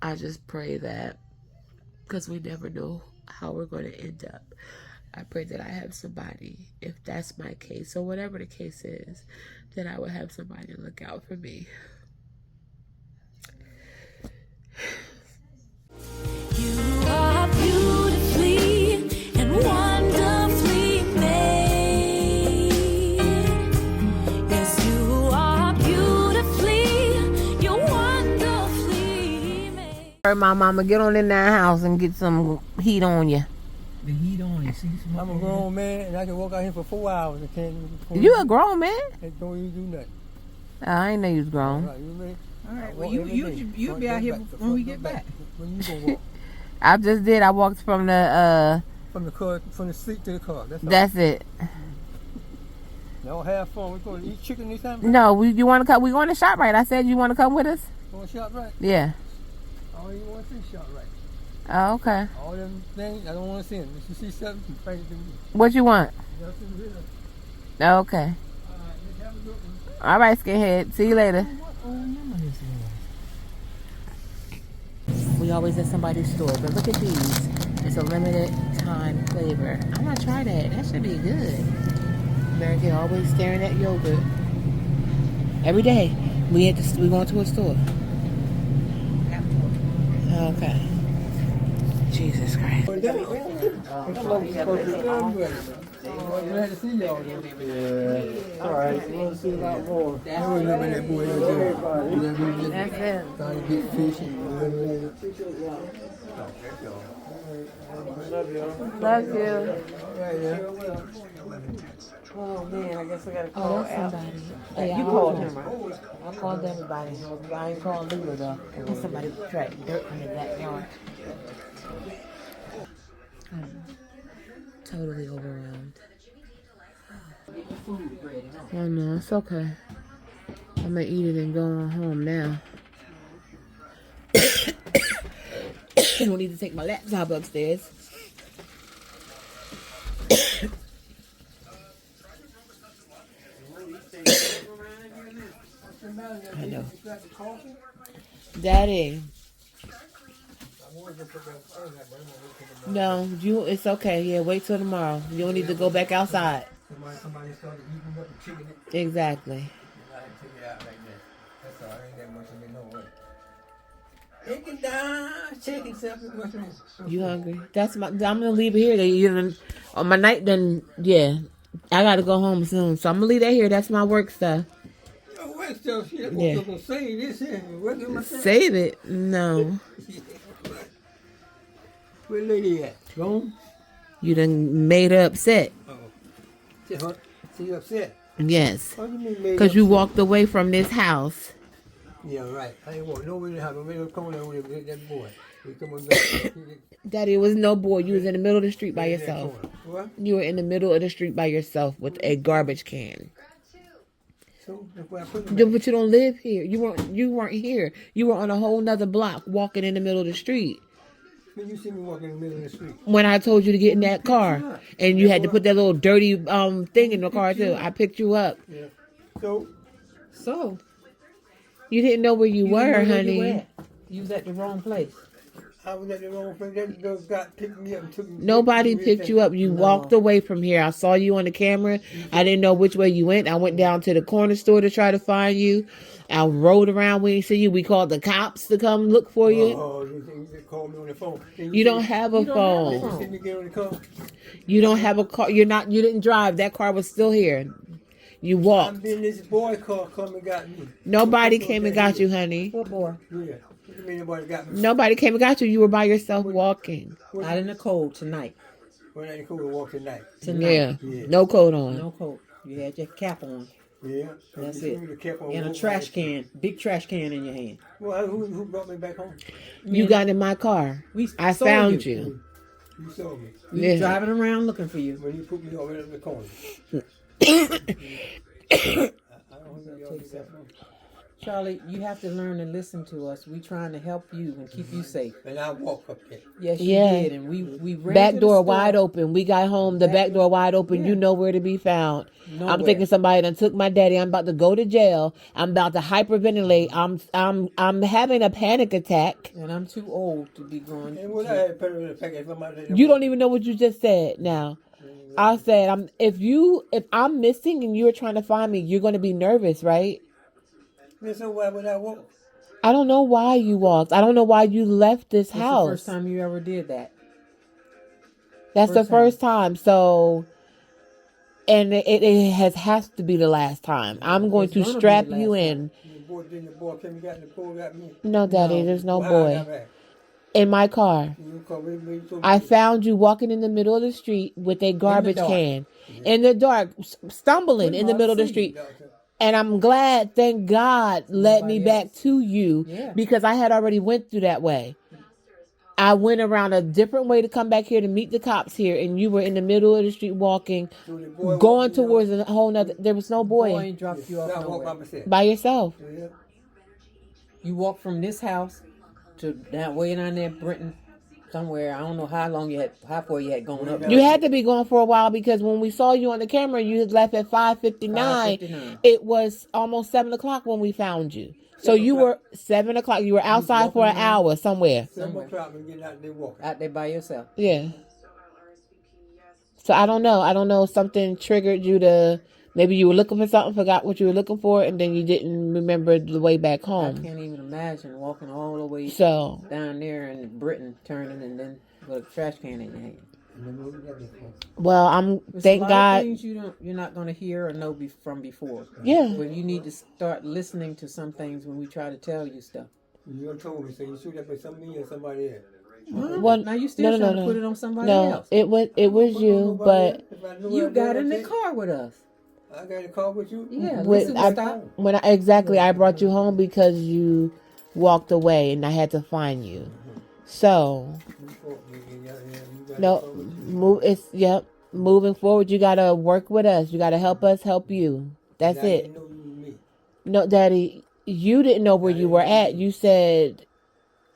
I just pray that, because we never know how we're going to end up. I pray that I have somebody, if that's my case, or whatever the case is, that I would have somebody to look out for me. You are beautifully and wonderfully made. Yes, you are beautifully, you're wonderfully made. My mama, get on in that house and get some heat on you. The heat on you. See, I'm a grown man and I can walk out here for 4 hours and can't. You a grown man? Don't even do nothing. I ain't know you was grown. All right, you ready? All right. Well, you'll be out here when we get back. When you gonna walk? I just did. I walked from the From the car, from the seat to the car. That's it. Y'all have fun. We're going to eat chicken this time? No, you want to come? We going to ShopRite. I said you want to come with us. Going to ShopRite? Yeah. I don't even want to see ShopRite. Oh, okay. All them things, I don't want to see them. If you see something, bring it to me. What you want? Nothing really. Oh, okay. All right, let's have a good one. All right, skinhead. See you later. We always at somebody's store, but look at these. It's a limited time flavor. I'm gonna try that. That should be good. American always staring at yogurt. Every day we going to a store. Okay. Jesus Christ. I'm glad to see y'all. Yeah. All right. You want to see a lot more. That's it. Trying to get fish. Love y'all. Love you. Right, yeah. Oh man, I guess I gotta call Oh, that's somebody. Hey, you called him, right? I called everybody. I ain't called Lula though. There's somebody tracked dirt in the backyard. Totally overwhelmed. Oh no, it's okay. I'm gonna eat it and go on home now. I don't need to take my laptop upstairs. I know. Daddy. No, it's okay. Yeah, wait till tomorrow. You don't need to go back outside. Somebody started eating up the chicken. Exactly. Take it out like that. That's all. Ain't that much of it, no way. Chicken down, chicken something. What's wrong? You hungry? I'm gonna leave it here. On my night, then yeah, I gotta go home soon, so I'm gonna leave that here. That's my work stuff. Your work stuff, shit. Yeah. I'm gonna say this here. Save it? No. Where lady at? Gone? You done made her upset. Oh. See you upset? Yes. What do you mean made Because you upset? walked away from this house. Yeah, right. I ain't want nobody to have a middle corner with that boy. He come on back. Daddy, it was no boy. You was in the middle of the street by yourself. What? You were in the middle of the street by yourself with a garbage can. So that's why I put him Yeah, but you don't live here. You weren't here. You were on a whole nother block walking in the middle of the street. When you see me walking in the middle of the street. When I told you to get in that car. And you had to put that little dirty thing in the car too. I picked you up. Yeah. So You didn't know where you were, didn't know where honey. you at. You was at the wrong place. I was at the wrong place. That girl picked me up and took me. Nobody picked you up. You walked away from here. I saw you on the camera. I didn't know which way you went. I went down to the corner store to try to find you. I rode around. We didn't see you. We called the cops to come look for you. Oh, they called me on the phone. You don't have a phone. You see me get on the car? You don't have a car. You didn't drive. That car was still here. You walked. I'm in this boy car come and got me. Nobody came and got you, honey. What boy? Yeah. What do you mean nobody got me? Nobody came and got you. You were by yourself walking. Out in the cold tonight. When I cool to walk tonight. Yeah. No coat on. No coat. You had your cap on. Yeah. That's You it. see the cap on And a both trash sides. can. Big trash can in your hand. Well, who brought me back home? You got in my car. I saw found you. You saw me. We Yeah. was driving around looking for you. When you put me over in the corner. I don't think y'all did that. Charlie, you have to learn to listen to us. We trying to help you and keep you safe. And I walk up there. Yes, you Yeah. did. And we ran Back to the door store. wide open. We got home. The back door wide open. Yeah. You know where to be found. Nowhere. I'm thinking somebody done took my daddy. I'm about to go to jail. I'm about to hyperventilate. I'm having a panic attack. And I'm too old to be going. And what I had put in the packet for my You don't even know what you just said now. I said, if I'm missing and you're trying to find me, you're going to be nervous, right? So why would I walk? I don't know why you walked. I don't know why you left this That's house. the first time you ever did that. That's the first time. So, and it has to be the last time. I'm going It's to gonna be strap the you last in. The boy came and got in the pool, got me. No, Daddy, there's no Well, how I boy got back? in my car. You come with me, so I found you walking in the middle of the street with a garbage dark. can in the dark, stumbling in the middle of the street. And I'm glad, thank God, led me back to you Yeah. because I had already went through that way. I went around a different way to come back here to meet the cops here, and you were in the middle of the street walking, So the boy going walked me towards up. a whole nother. There was no Boy boy ain't dropped you off So I walk by nowhere. myself. by yourself. Yeah. You walked from this house to that way down there, Brenton, somewhere. I don't know how far you had gone up. You had to be going for a while because when we saw you on the camera, you had left at 5:59. 5:59. It was almost 7 o'clock when we found you. So you were 7 o'clock. You were outside for an hour somewhere. 7 o'clock and get out there walking. Out there by yourself. Yeah. So I don't know. Something triggered you to. Maybe you were looking for something, forgot what you were looking for, and then you didn't remember the way back I home. can't even imagine walking all the way So down there in Britain, turning and then with a trash can in your hand. well, I'm There's thank a lot God. of things you're not going to hear or know from before. Yeah. But you need to start listening to some things when we try to tell you stuff. You told me, so you shoot up at me or somebody else. Well, Now you still trying to put it on somebody No, else. it was you, but If I knew You I got knew in the that, car with us. I got a car with you. Yeah, when listen to stop. I brought you home because you walked away and I had to find you. So no, moving forward, you gotta work with us. You gotta help us help you. That's I it. didn't know you were me. No, Daddy, you didn't know where you were at. You said,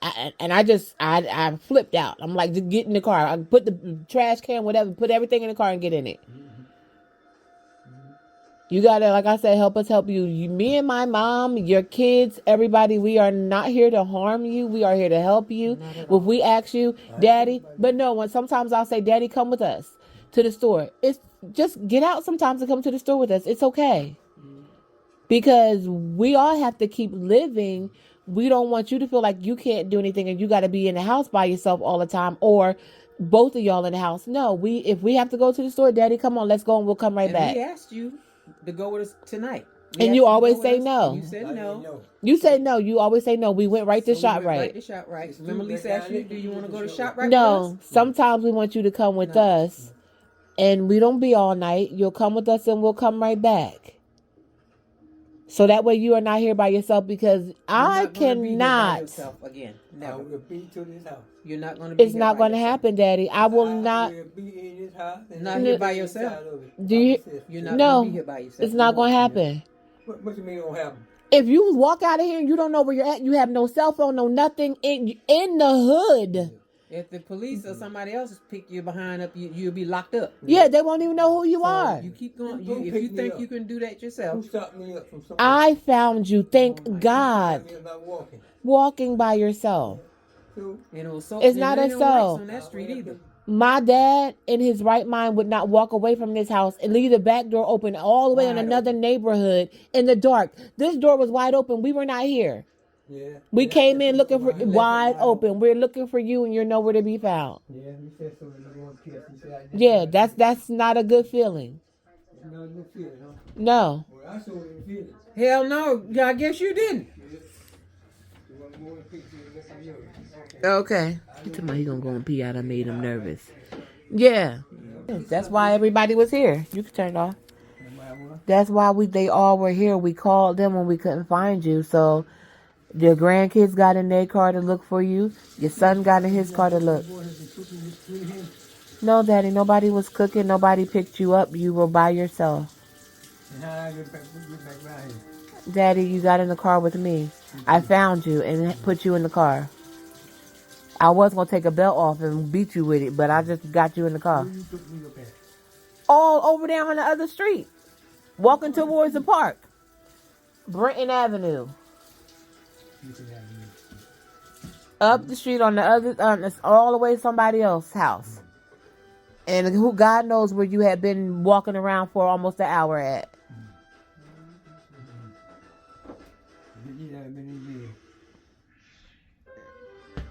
I flipped out. I'm like, just get in the car. I put the trash can, whatever, put everything in the car and get in it. You gotta, like I said, help us help you. Me and my mom, your kids, everybody, we are not here to harm you. We are here to help you. If we ask you, Daddy, but no, sometimes I'll say, Daddy, come with us to the store. It's just get out sometimes and come to the store with us. It's okay. Because we all have to keep living. We don't want you to feel like you can't do anything and you got to be in the house by yourself all the time, or both of y'all in the house. No, if we have to go to the store, Daddy, come on, let's go and we'll come right back. We asked you to go with us tonight. And you always say no. You said no. You say no. You always say no. We went right to ShopRite. Right to ShopRite. Remember Lisa asked you, do you want to go to ShopRite No, with us? sometimes we want you to come with us, and we don't be all night. You'll come with us, and we'll come right back. So that way you are not here by yourself, because I cannot. Again, I never. will be to this house. You're not going to be. It's not going to happen, Daddy. I will not. I will be in this house. And Not I'll here be by inside yourself. of it. Do you- You're not No, going to be here by yourself. it's not going to happen. What you mean it don't happen? If you walk out of here and you don't know where you're at, you have no cell phone, no nothing in the hood. If the police or somebody else pick you behind up, you'll be locked up. Yeah, they won't even know who you are. You keep going. Don't If pick you me think up. you can do that Who yourself, stopped me up from somewhere? I found you, thank God, About walking. walking by yourself. So, and it was so. It's and not there a ain't no lights cell. on that street either. My dad, in his right mind, would not walk away from this house and leave the back door open all the way in Wide another neighborhood in the dark. This door was wide open. We were not here. yeah. We Yeah, came that's in looking for why I left it wide open. We're looking for you, and you're nowhere to be found. Yeah, he said so. You want to kiss. He said, Yeah, that's not a good feeling. It's not a good feeling, huh? No. Well, I sure didn't feel it. Hell no. I guess you didn't. You want more pictures of yours? Okay. He told me he gonna go and pee out. I made him nervous. Yeah. That's why everybody was here. You can turn it off. That's why they all were here. We called them when we couldn't find you. So your grandkids got in their car to look for you. Your son got in his car to look. No, Daddy, nobody was cooking. Nobody picked you up. You were by yourself. And how I get back around here? Daddy, you got in the car with me. I found you and put you in the car. I was going to take a belt off and beat you with it, but I just got you in the car. Where you took me up at? All over there on the other street. Walking towards the park. Brenton Avenue. Houston Avenue. Up the street on the other, it's all the way to somebody else's house. And who God knows where you had been walking around for almost an hour at. You haven't been in jail.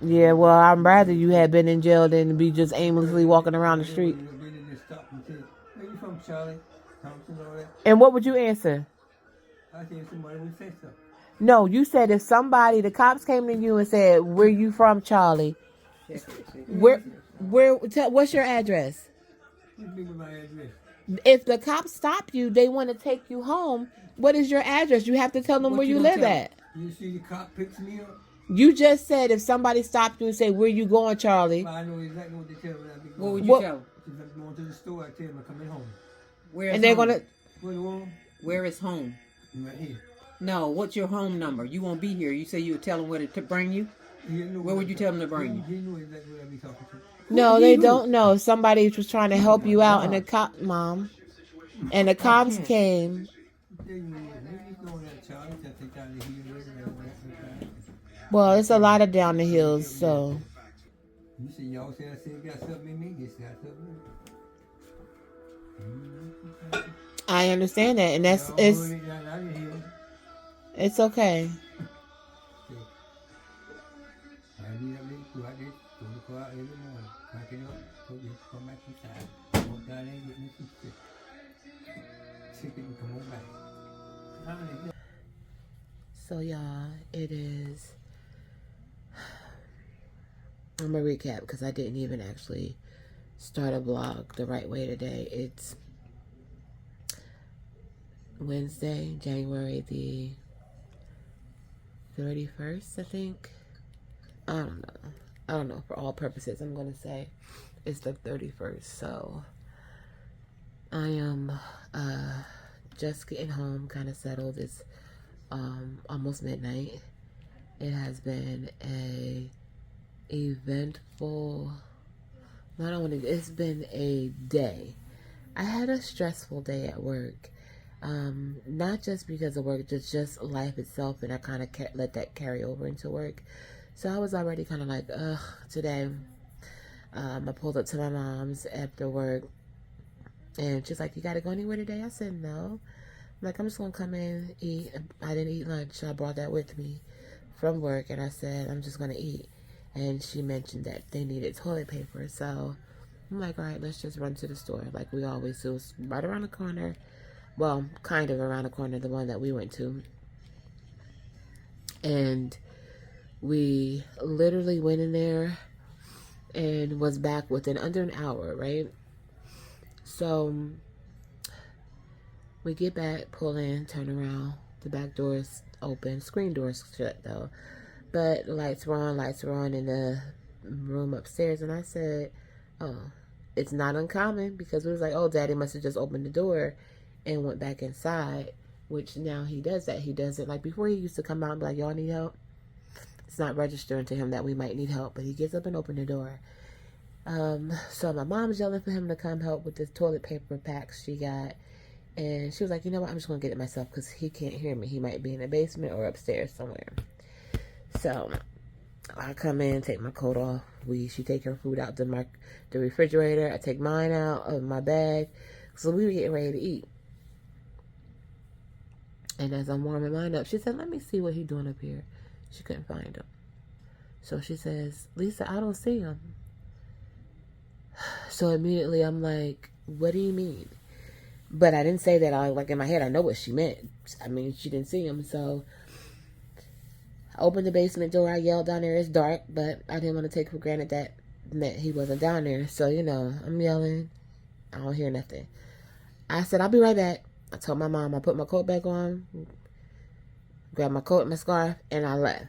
Yeah, well, I'd rather you had been in jail than be just aimlessly walking around the street. Where you from, Charlie? Thompson, all that? And what would you answer? I think somebody would say so. No, you said if somebody, the cops came to you and said, "Where you from, Charlie?" What's your address? Give me my address. If the cops stop you, they want to take you home. What is your address? You have to tell them What where you gonna live tell at. them? You see the cop picks me up? You just said if somebody stopped you and say, "Where you going, Charlie?" I know exactly what they tell me. When I be What going. would you tell them? If I'm going to the store, I tell them I'm coming home. Where's And they're home? gonna. Where the room? Where is home? Right here. No, what's your home number? You won't be here. You say you would tell them where to bring you? Where would you tell them to bring you? He know exactly what I be talking to. No, they don't know. Somebody was trying to help you out, and the cop, Mom, and the cops came. Well, it's a lot of down the hills, so. You see, y'all say I said got something in me. This got something in me. I understand that, and that's it's okay. So y'all, it is. I'm gonna recap because I didn't even actually start a vlog the right way today. It's Wednesday, January the 31st, I think. I don't know. For all purposes, I'm gonna say it's the 31st. So I am just getting home, kind of settled. It's almost midnight. It has been a eventful. It's been a day. I had a stressful day at work. Not just because of work, just life itself, and I kind of let that carry over into work. So I was already kind of like, ugh, today. I pulled up to my mom's after work, and she's like, "You got to go anywhere today?" I said, "No." I'm like, "I'm just going to come in, eat." I didn't eat lunch. I brought that with me from work, and I said, "I'm just going to eat." And she mentioned that they needed toilet paper, so I'm like, all right, let's just run to the store like we always do. It's right around the corner. Well, kind of around the corner, the one that we went to. And we literally went in there and was back within under an hour, right? So we get back, pull in, turn around. The back door's open. Screen door's shut, though. But lights were on in the room upstairs. And I said, oh, it's not uncommon, because we was like, oh, Daddy must have just opened the door and went back inside, which now he does that. He does it. Like before, he used to come out and be like, y'all need help? It's not registering to him that we might need help, but he gets up and opens the door. So my mom's yelling for him to come help with the toilet paper packs she got. And she was like, you know what? I'm just going to get it myself because he can't hear me. He might be in the basement or upstairs somewhere. So I come in, take my coat off. She take her food out the refrigerator. I take mine out of my bag. So we were getting ready to eat. And as I'm warming mine up, she said, let me see what he's doing up here. She couldn't find him. So she says, Lisa, I don't see him. So immediately I'm like, what do you mean? But I didn't say that. Like in my head, I know what she meant. I mean, she didn't see him. So I opened the basement door. I yelled down there. It's dark, but I didn't want to take for granted that meant he wasn't down there. So, I'm yelling. I don't hear nothing. I said, I'll be right back. I told my mom, I put my coat back on, grabbed my coat and my scarf, and I left.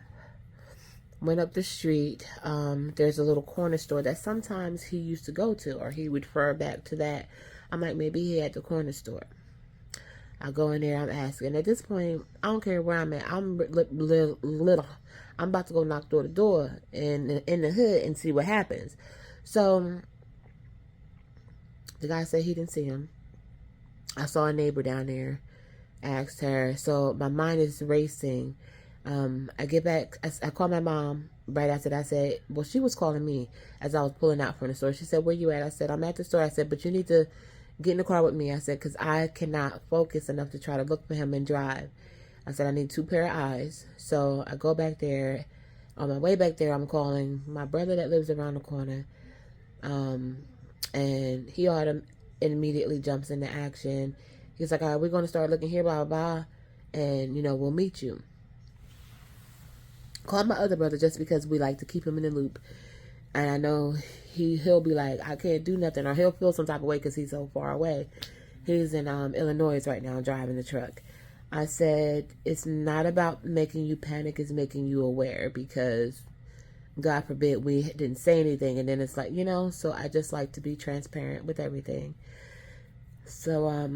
Went up the street. There's a little corner store that sometimes he used to go to, or he would refer back to that. I'm like, maybe he had the corner store. I go in there, I'm asking. At this point, I don't care where I'm at. I'm little. I'm about to go knock door to door in the hood and see what happens. So the guy said he didn't see him. I saw a neighbor down there. Asked her. So my mind is racing. I get back. I call my mom right after that. I said, well, she was calling me as I was pulling out from the store. She said, where you at? I said, I'm at the store. I said, but you need to get in the car with me. I said, because I cannot focus enough to try to look for him and drive. I said, I need 2 pair of eyes. So I go back there. On my way back there, I'm calling my brother that lives around the corner. And he immediately jumps into action. He's like, all right, we're going to start looking here, blah, blah, blah, and, we'll meet you. Call my other brother just because we like to keep him in the loop. And I know he'll be like, I can't do nothing, or he'll feel some type of way because he's so far away. He's in Illinois right now driving the truck. I said, it's not about making you panic, it's making you aware, because God forbid we didn't say anything. And then it's like, so I just like to be transparent with everything. So,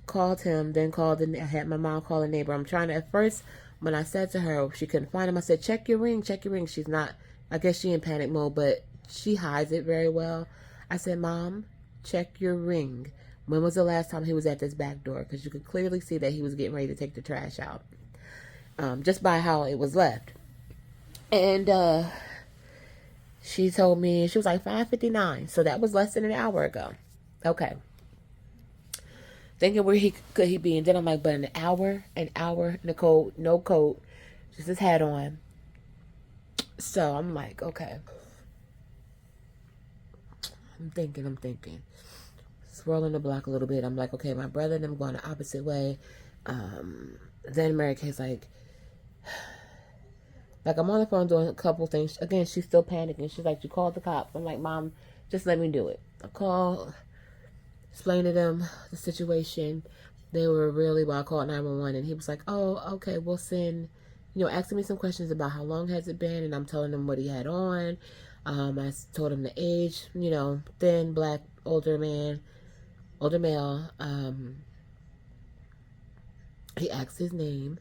called him, then I had my mom call a neighbor. I'm trying to, at first, when I said to her, she couldn't find him, I said, check your ring. She's not, I guess she in panic mode, but she hides it very well. I said, Mom, check your ring. When was the last time he was at this back door? Because you could clearly see that he was getting ready to take the trash out. Just by how it was left. And she told me, she was like 5:59. So that was less than an hour ago. Okay. Thinking where could he be, and then I'm like, but an hour, Nicole, no coat, just his hat on. So I'm like, okay. I'm thinking. Swirling the block a little bit. I'm like, okay, my brother and them going the opposite way. Then Mary Kay's like I'm on the phone doing a couple things. Again, she's still panicking. She's like, you called the cops. I'm like, Mom, just let me do it. I call. Explained to them the situation. They were really, I called 911, and he was like, oh, okay, we'll send, asking me some questions about how long has it been, and I'm telling him what he had on. I told him the age, thin, black, older male. He asked his name,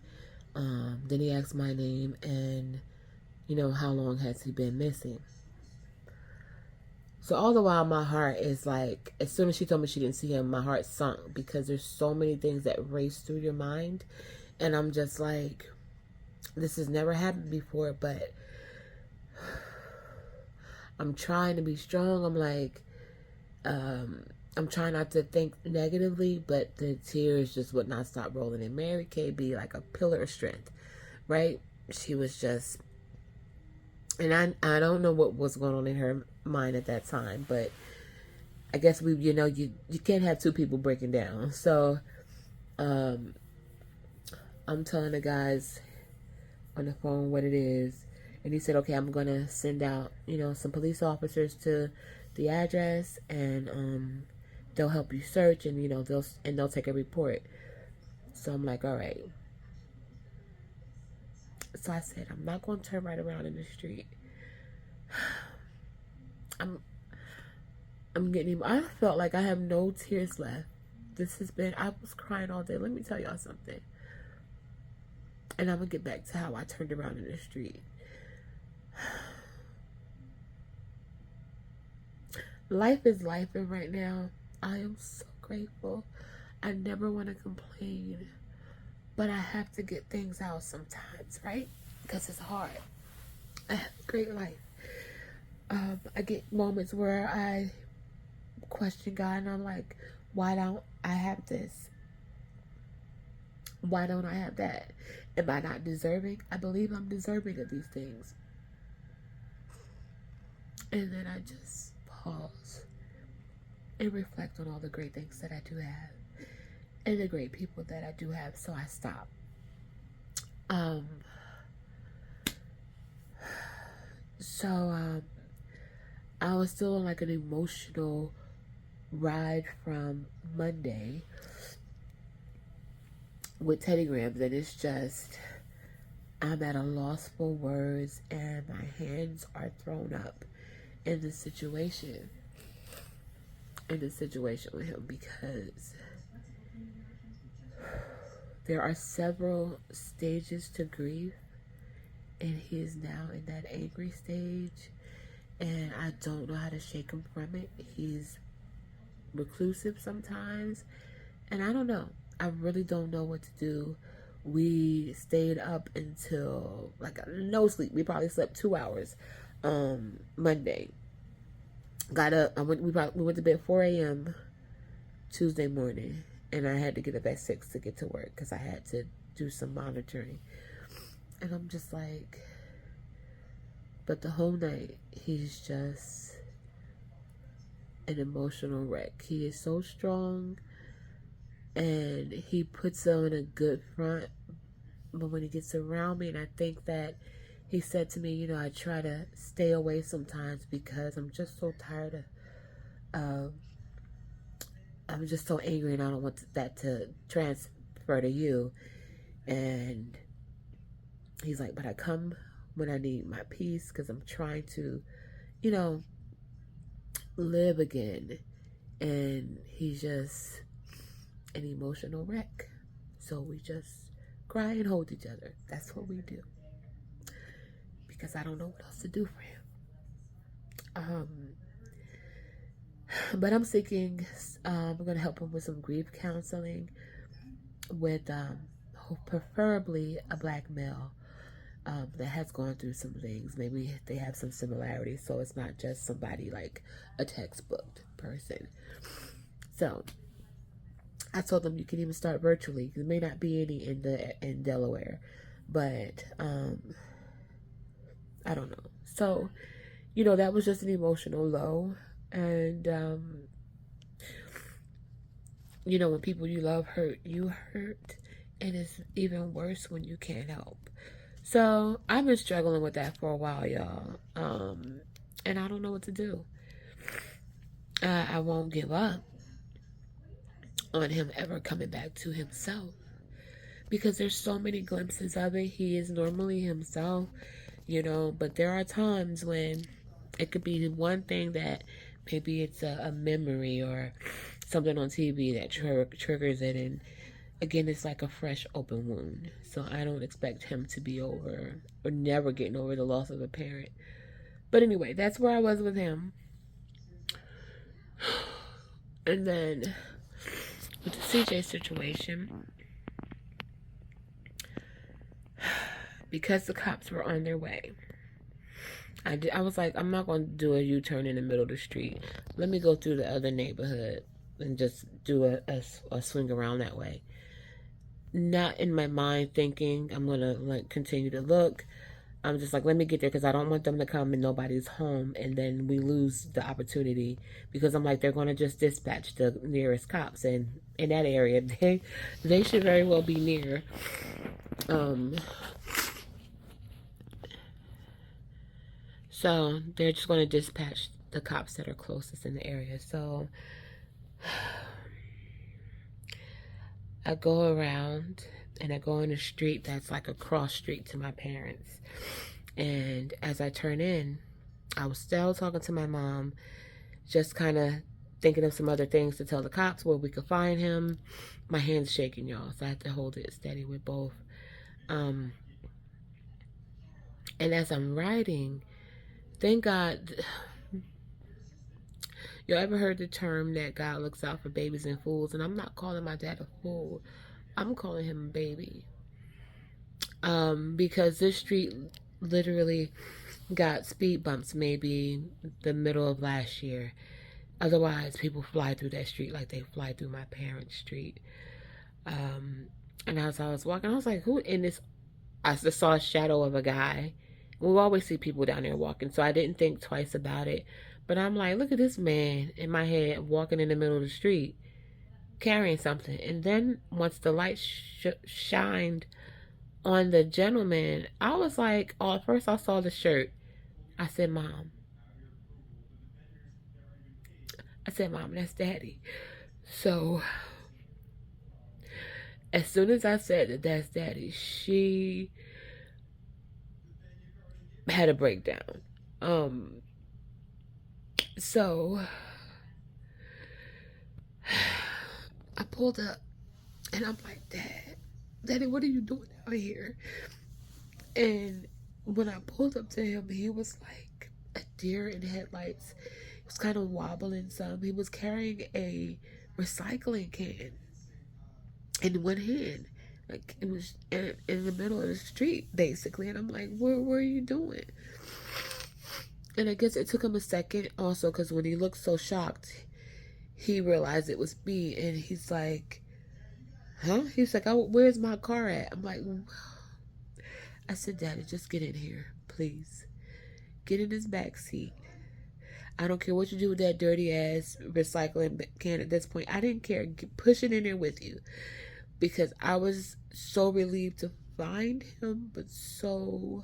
then he asked my name, and, how long has he been missing? So all the while, my heart is like, as soon as she told me she didn't see him, my heart sunk, because there's so many things that race through your mind. And I'm just like, this has never happened before, but I'm trying to be strong. I'm like, I'm trying not to think negatively, but the tears just would not stop rolling. And Mary Kay be like a pillar of strength, right? She was just, and I don't know what was going on in her mind at that time, but I guess you can't have 2 people breaking down. So I'm telling the guys on the phone what it is, and he said, okay, I'm gonna send out some police officers to the address, and they'll help you search, and they'll take a report. So I'm like, all right. So I said, I'm not going to turn right around in the street. I'm getting, I felt like I have no tears left. I was crying all day. Let me tell y'all something. And I'm going to get back to how I turned around in the street. Life is life, and right now, I am so grateful. I never want to complain, but I have to get things out sometimes, right? Because it's hard. I have a great life. I get moments where I question God, and I'm like, why don't I have this? Why don't I have that? Am I not deserving? I believe I'm deserving of these things. And then I just pause and reflect on all the great things that I do have and the great people that I do have. So I stop. I was still on like an emotional ride from Monday with Teddy Grahams, and it's just, I'm at a loss for words, and my hands are thrown up in the situation with him, because there are several stages to grief, and he is now in that angry stage, and I don't know how to shake him from it. He's reclusive sometimes, and I don't know. I really don't know what to do. We stayed up until like no sleep. We probably slept 2 hours Monday. Got up. We went to bed 4 a.m. Tuesday morning, and I had to get up at 6 to get to work because I had to do some monitoring. And I'm just like, but the whole night he's just an emotional wreck. He is so strong, and he puts on a good front, but when he gets around me, and I think that he said to me, you know, I try to stay away sometimes because I'm just so tired of I'm just so angry, and I don't want that to transfer to you. And he's like, but I come when I need my peace because I'm trying to, you know, live again. And he's just an emotional wreck. So we just cry and hold each other. That's what we do. Because I don't know what else to do for him. But I'm seeking, I'm going to help him with some grief counseling with preferably a black male that has gone through some things. Maybe they have some similarities, so it's not just somebody like a textbook person. So I told them you can even start virtually. There may not be any in Delaware, but I don't know. So, you know, that was just an emotional low. And, you know, when people you love hurt, you hurt. And it's even worse when you can't help. So, I've been struggling with that for a while, y'all. And I don't know what to do. I won't give up on him ever coming back to himself. Because there's so many glimpses of it. He is normally himself, you know. But there are times when it could be one thing that maybe it's a memory or something on TV that triggers it. And again, it's like a fresh open wound. So I don't expect him to be over or never getting over the loss of a parent. But anyway, that's where I was with him. And then with the CJ situation, because the cops were on their way, I was like, I'm not going to do a U-turn in the middle of the street. Let me go through the other neighborhood and just do a swing around that way. Not in my mind thinking I'm going to like continue to look. I'm just like, let me get there because I don't want them to come and nobody's home and then we lose the opportunity, because I'm like, they're going to just dispatch the nearest cops, and in that area they should very well be near. So they're just going to dispatch the cops that are closest in the area. So I go around and I go on a street that's like a cross street to my parents. And as I turn in, I was still talking to my mom, just kind of thinking of some other things to tell the cops where we could find him. My hand's shaking, y'all, so I have to hold it steady with both. And as I'm writing, thank God. You ever heard the term that God looks out for babies and fools? And I'm not calling my dad a fool. I'm calling him a baby. Because this street literally got speed bumps maybe the middle of last year. Otherwise, people fly through that street like they fly through my parents' street. And as I was walking, I was like, who in this? I just saw a shadow of a guy. We always see people down there walking, so I didn't think twice about it. But I'm like, look at this man in my head walking in the middle of the street, carrying something. And then once the light shined on the gentleman, I was like, oh, at first I saw the shirt. I said, Mom, that's Daddy. So as soon as I said that that's Daddy, she had a breakdown. So I pulled up and I'm like, Dad, Daddy, what are you doing out here? And when I pulled up to him, he was like a deer in headlights. He was kind of wobbling some. He was carrying a recycling can in one hand. Like, it was in the middle of the street, basically. And I'm like, what are you doing? And I guess it took him a second also, because when he looked so shocked, he realized it was me. And he's like, huh? He's like, oh, where's my car at? I'm like, I said, Daddy, just get in here, please. Get in his back seat. I don't care what you do with that dirty ass recycling can at this point. I didn't care. Push it in there with you. Because I was so relieved to find him, but so...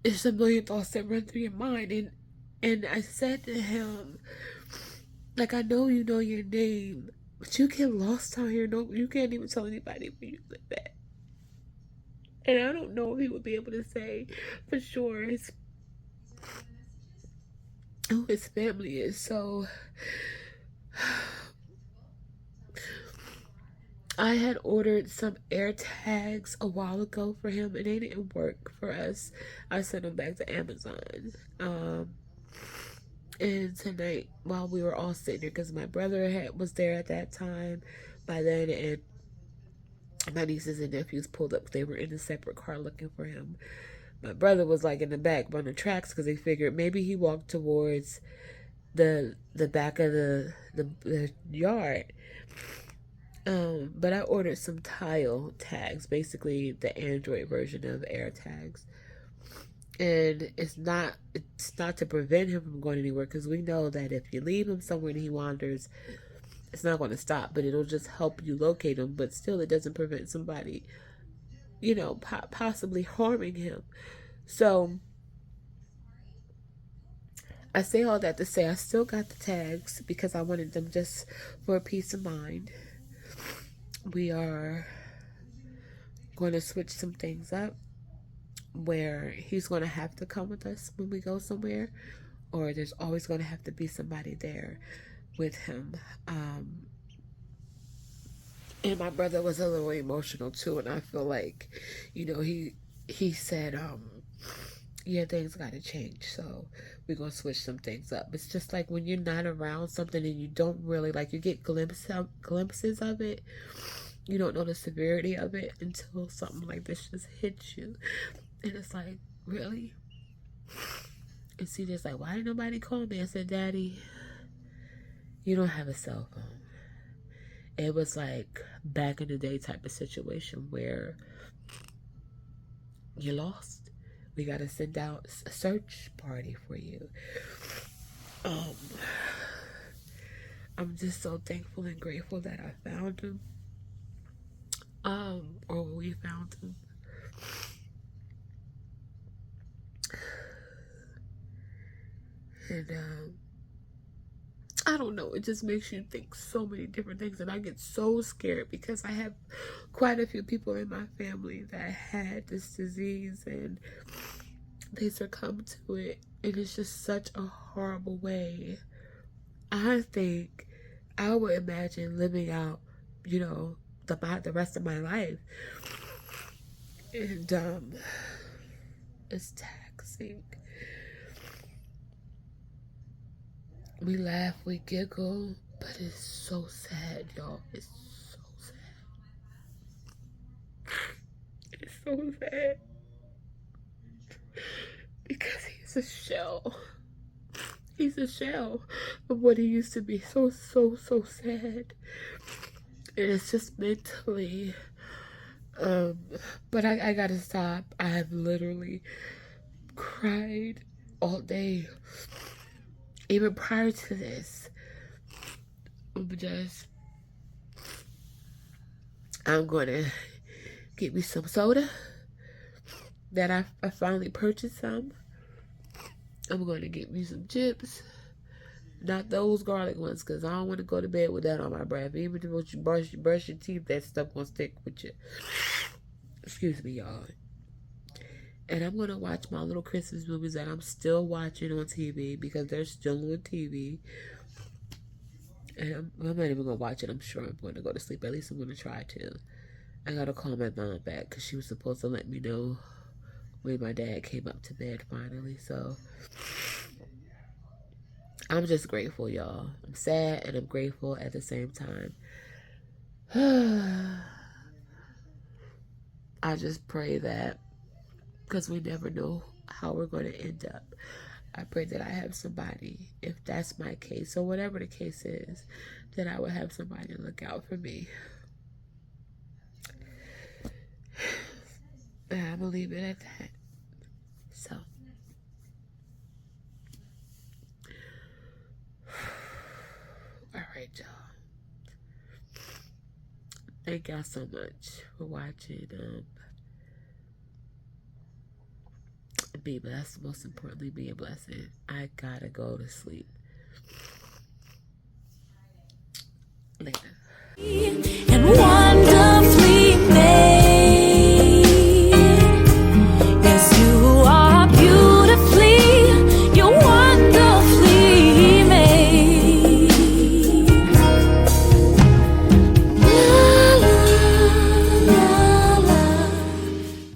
It's a million thoughts that run through your mind. And I said to him, like, I know you know your name, but you get lost out here. No, you can't even tell anybody where you live at. And I don't know if he would be able to say for sure who his family is. So I had ordered some air tags a while ago for him, and they didn't work for us. I sent them back to Amazon. And tonight, while we were all sitting there, because my brother was there at that time by then, and my nieces and nephews pulled up. They were in a separate car looking for him. My brother was like in the back on the tracks because they figured maybe he walked towards the back of the yard. But I ordered some tile tags, basically the Android version of AirTags. And it's not to prevent him from going anywhere, because we know that if you leave him somewhere and he wanders, it's not going to stop, but it'll just help you locate him. But still, it doesn't prevent somebody, you know, possibly harming him. So I say all that to say I still got the tags because I wanted them just for peace of mind. We are going to switch some things up, where he's going to have to come with us when we go somewhere, or there's always going to have to be somebody there with him. And my brother was a little emotional too, and I feel like, you know, he said, yeah, things got to change, so we're going to switch some things up. It's just like when you're not around something and you don't really, like, you get glimpses of it, you don't know the severity of it until something like this just hits you. And it's like, really? And CJ's like, why didn't nobody call me? I said, Daddy, you don't have a cell phone. It was like back in the day type of situation where you're lost. We got to send out a search party for you. I'm just so thankful and grateful that I found him. Or we found him. And I don't know, it just makes you think so many different things, and I get so scared because I have quite a few people in my family that had this disease and they succumbed to it, and it's just such a horrible way. I think I would imagine living out, you know, the rest of my life, and it's taxing. We laugh, we giggle, but it's so sad, y'all. It's so sad. It's so sad. Because he's a shell. He's a shell of what he used to be. So sad. And it's just mentally. But I gotta stop. I have literally cried all day. Even prior to this, I'm going to get me some soda that I finally purchased some. I'm going to get me some chips. Not those garlic ones, because I don't want to go to bed with that on my breath. Even if you brush your teeth, that stuff gonna stick with you. Excuse me, y'all. And I'm going to watch my little Christmas movies that I'm still watching on TV, because they're still on TV. And I'm not even gonna watch it. I'm sure I'm going to go to sleep. At least I'm gonna try to. I gotta call my mom back because she was supposed to let me know when my dad came up to bed finally. So I'm just grateful, y'all. I'm sad and I'm grateful at the same time. I just pray that, because we never know how we're going to end up, I pray that I have somebody, if that's my case, or whatever the case is, that I would have somebody look out for me. And I believe it at that. So, all right, y'all. Thank y'all so much for watching. Be blessed. Most importantly, be a blessing. I gotta go to sleep. Later.